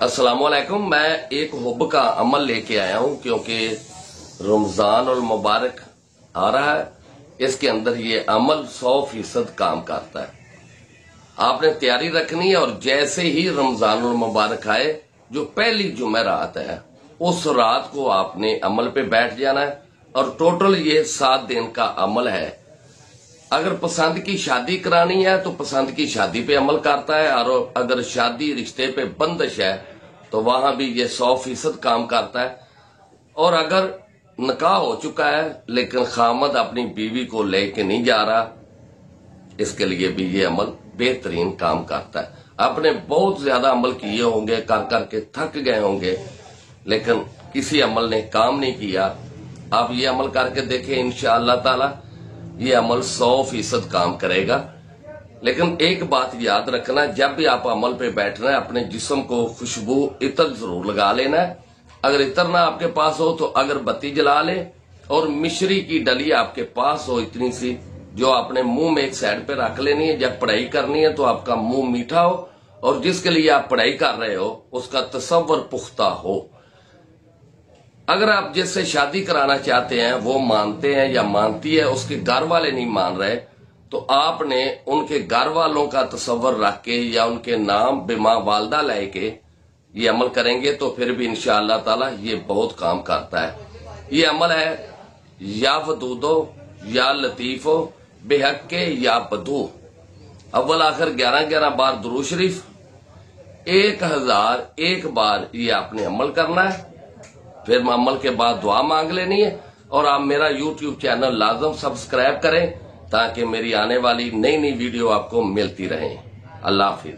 अस्सलाम वालेकुम। मैं एक हुब का अमल लेके आया हूं क्योंकि रमजान और मुबारक आ रहा है। इसके अंदर ये अमल 100% काम करता है। आपने तैयारी रखनी है और जैसे ही रमजान और मुबारक आए, जो पहली जुमेरात है, उस रात को आपने अमल पे बैठ जाना है। और टोटल ये 7 दिन का अमल है। अगर पसंद की शादी करानी है तो पसंद की शादी पे अमल करता है, और अगर शादी रिश्ते पे बंदिश है तो वहां भी ये 100% काम करता है। और अगर निकाह हो चुका है लेकिन खामद अपनी बीवी को लेके नहीं जा रहा, इसके लिए भी ये अमल बेहतरीन काम करता है। आपने बहुत ज्यादा अमल किए होंगे, कर करके थक गए होंगे, लेकिन किसी अमल ने काम नहीं किया। आप ये अमल करके देखें, इंशाअल्लाह ताला ये अमल 100% काम करेगा। लेकिन एक बात याद रखना, जब भी आप अमल पे बैठना है, अपने जिस्म को खुशबू इत्र जरूर लगा लेना है। अगर इत्र ना आपके पास हो तो अगरबत्ती जला ले, और मिश्री की डली आपके पास हो इतनी सी, जो आपने मुंह में एक साइड पे रख लेनी है। जब पढ़ाई करनी है तो आपका मुंह मीठा हो, और जिसके लिए आप पढ़ाई कर रहे हो उसका तसव्वुर पुख्ता हो। अगर आप जिससे शादी कराना चाहते हैं वो मानते हैं या मानती है, उसके घर वाले नहीं मान रहे, तो आपने उनके घर वालों का तसव्वुर रख के या उनके नाम बिमा वालदा लेके ये अमल करेंगे तो फिर भी इंशाअल्लाह ताला ये बहुत काम करता है। ये अमल है या वदूदो या लतीफो बेहक्के या बदू। अव्वल आखिर 11-11 बार दुरूद शरीफ, 1001 बार ये आपने अमल करना है। फिर अमल के बाद दुआ मांग लेनी है। और आप मेरा YouTube चैनल लाजम सब्सक्राइब करें ताकि मेरी आने वाली नई नई वीडियो आपको मिलती रहे। अल्लाह हाफिज।